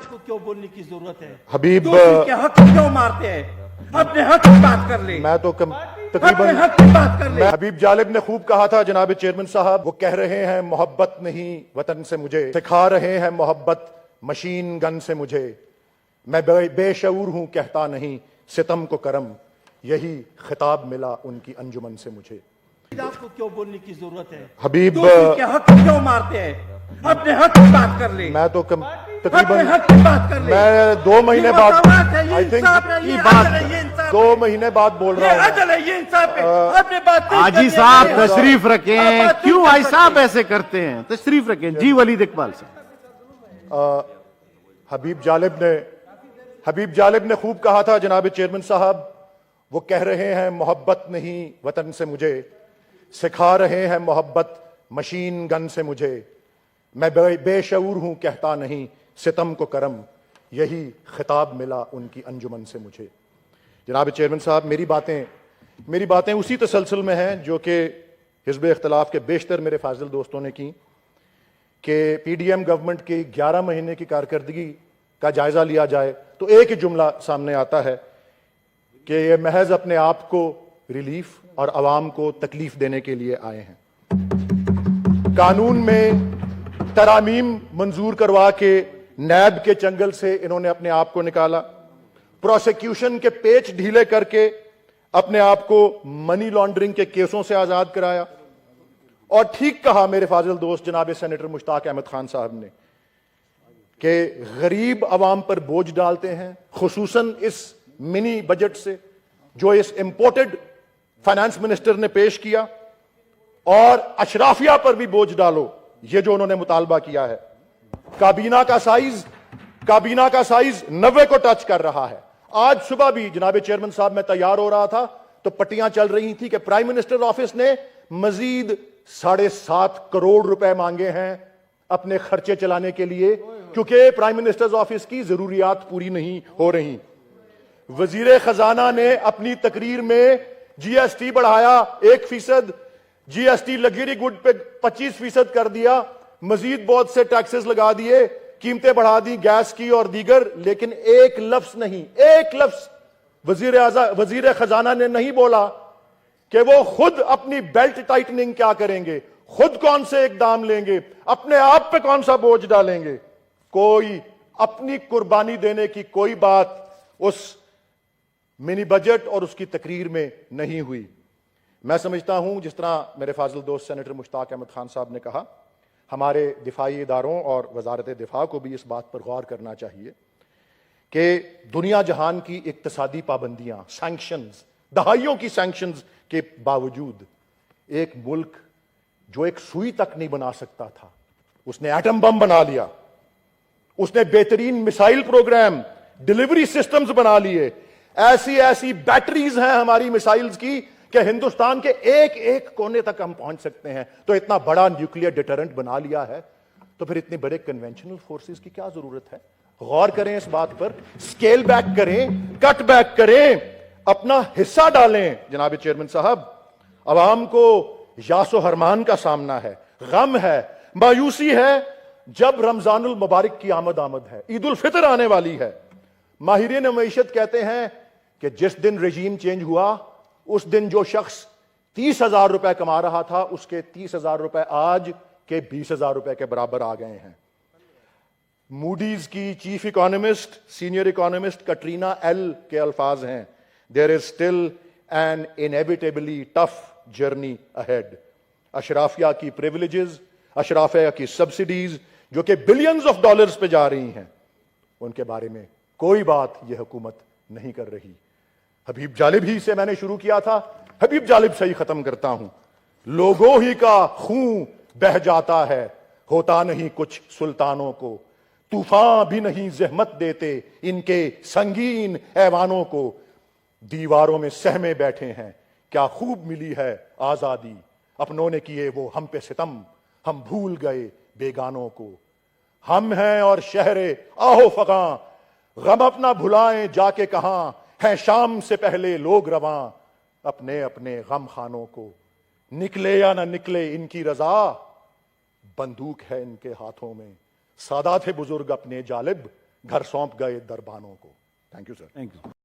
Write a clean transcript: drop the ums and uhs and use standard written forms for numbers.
आपको क्यों बोलने की जरूरत है? हबीब दूसरे के हक क्यों मारते हैं? अपने हक की बात कर ले। मैं तो अपने तकरीबन हक की बात कर ले। हबीब जालिब ने खूब कहा था जनाब चेयरमैन साहब, वो कह रहे हैं मोहब्बत नहीं वतन से मुझे, सिखा रहे हैं मोहब्बत मशीन गन से मुझे, मैं बेशऊर हूं कहता नहीं सितम को करम, यही खिताब मिला उनकी अंजुमन से मुझे। आपको क्यों बोलने की जरूरत है? हबीब दूसरे के हक क्यों मारते हैं? अपने हक की बात कर ले। मैं तो अपने तकरीबन हक की बात कर ले। मैं 2 महीने बाद आई थिंक ये बात 2 महीने बाद बोल रहा हूँ। अदल है, ये इंसाफ है। अपने बात हाजी साहब तशरीफ रखें। क्यों भाई साहब ऐसे करते हैं? तशरीफ रखें जी। वलीद इकबाल साहब। हबीब जालिब ने खूब कहा था जनाब चेयरमैन साहब, वो कह रहे हैं मोहब्बत नहीं वतन से मुझे, सिखा रहे हैं मोहब्बत मशीन गन से मुझे, मैं बेशऊर हूं कहता नहीं सितम को करम, यही खिताब मिला उनकी अंजुमन से मुझे। जनाब चेयरमैन साहब, मेरी बातें उसी तसलसल में हैं जो कि हिज़्ब इख्तिलाफ के बेशतर मेरे फाजिल दोस्तों ने की, कि पीडीएम गवर्नमेंट की 11 महीने की कारकर्दगी का जायजा लिया जाए तो एक ही जुमला सामने आता है कि ये महज अपने आप को रिलीफ और अवाम को तकलीफ देने के लिए आए हैं। कानून में तरामीम मंजूर करवा के नैब के चंगल से इन्होंने अपने आप को निकाला, प्रोसिक्यूशन के पेच ढीले करके अपने आप को मनी लॉन्ड्रिंग के केसों से आजाद कराया। और ठीक कहा मेरे फाजिल दोस्त जनाब सेनेटर मुश्ताक अहमद खान साहब ने कि गरीब अवाम पर बोझ डालते हैं, खुसूसन इस मिनी बजट से जो इस इंपोर्टेड फाइनेंस मिनिस्टर ने पेश किया, और अशराफिया पर भी बोझ डालो, ये जो उन्होंने मुतालबा किया है। काबीना का साइज 90 को टच कर रहा है। आज सुबह भी जनाब चेयरमैन साहब मैं तैयार हो रहा था तो पट्टियां चल रही थी कि प्राइम मिनिस्टर ऑफिस ने मजीद 7.5 करोड़ रुपए मांगे हैं अपने खर्चे चलाने के लिए, क्योंकि प्राइम मिनिस्टर्स ऑफिस की जरूरियात पूरी नहीं हो रही। वजीर खजाना ने अपनी तकरीर में जीएसटी बढ़ाया 1%, जीएसटी लग्जरी गुड पे 25% कर दिया, मजीद बहुत से टैक्सेस लगा दिए, कीमतें बढ़ा दी गैस की और दीगर, लेकिन एक लफ्ज वजीर खजाना ने नहीं बोला कि वो खुद अपनी बेल्ट टाइटनिंग क्या करेंगे, खुद कौन से इकदाम लेंगे, अपने आप पे कौन सा बोझ डालेंगे। कोई अपनी कुर्बानी देने की कोई बात उस मिनी बजट और उसकी तकरीर में नहीं हुई। मैं समझता हूं, जिस तरह मेरे फाजिल दोस्त सेनेटर मुश्ताक अहमद खान साहब ने कहा, हमारे दिफाई इदारों और वजारत दिफा को भी इस बात पर गौर करना चाहिए कि दुनिया जहान की इक्तसादी पाबंदियां, सैंक्शंस, दहाइयों की सैंक्शंस के बावजूद एक मुल्क जो एक सुई तक नहीं बना सकता था, उसने एटम बम बना लिया, उसने बेहतरीन मिसाइल प्रोग्राम, डिलीवरी सिस्टम्स बना लिए, ऐसी बैटरीज हैं हमारी मिसाइल्स की कि हिंदुस्तान के एक कोने तक हम पहुंच सकते हैं। तो इतना बड़ा न्यूक्लियर डिटरेंट बना लिया है, तो फिर इतने बड़े कन्वेंशनल फोर्सेस की क्या जरूरत है? गौर करें इस बात पर, स्केल बैक करें, कट बैक करें, अपना हिस्सा डालें। जनाब चेयरमैन साहब, अवाम को यासो हरमान का सामना है, गम है, मायूसी है। जब रमजानुल मुबारक की आमद है, ईद उल फितर आने वाली है, माहिरीन मईशत कहते हैं कि जिस दिन रजीम चेंज हुआ उस दिन जो शख्स 30,000 रुपए कमा रहा था, उसके 30,000 रुपए आज के 20,000 रुपए के बराबर आ गए हैं। मूडीज की chief economist, senior economist Katrina Ell के अल्फाज हैं, there is still an inevitably tough journey ahead. अशराफिया की प्रिविलेजेस, अशराफिया की सब्सिडीज जो कि बिलियंस ऑफ डॉलर्स पे जा रही हैं, उनके बारे में कोई बात यह हुकूमत नहीं कर रही। हबीब जालिब ही से मैंने शुरू किया था, हबीब जालिब से ही खत्म करता हूं। लोगों ही का खून बह जाता है, होता नहीं कुछ सुल्तानों को, तूफान भी नहीं जहमत देते इनके संगीन ऐवानों को, दीवारों में सहमे बैठे हैं, क्या खूब मिली है आजादी, अपनों ने किए वो हम पे सितम, हम भूल गए बेगानों को। हम हैं और शहरे आहो फगां, गम अपना भुलाएं जाके कहां, है शाम से पहले लोग रवां, अपने अपने गम खानों को। निकले या ना निकले इनकी रजा, बंदूक है इनके हाथों में। सादा थे बुजुर्ग अपने जालिब, घर सौंप गए दरबानों को। Thank you sir. Thank you.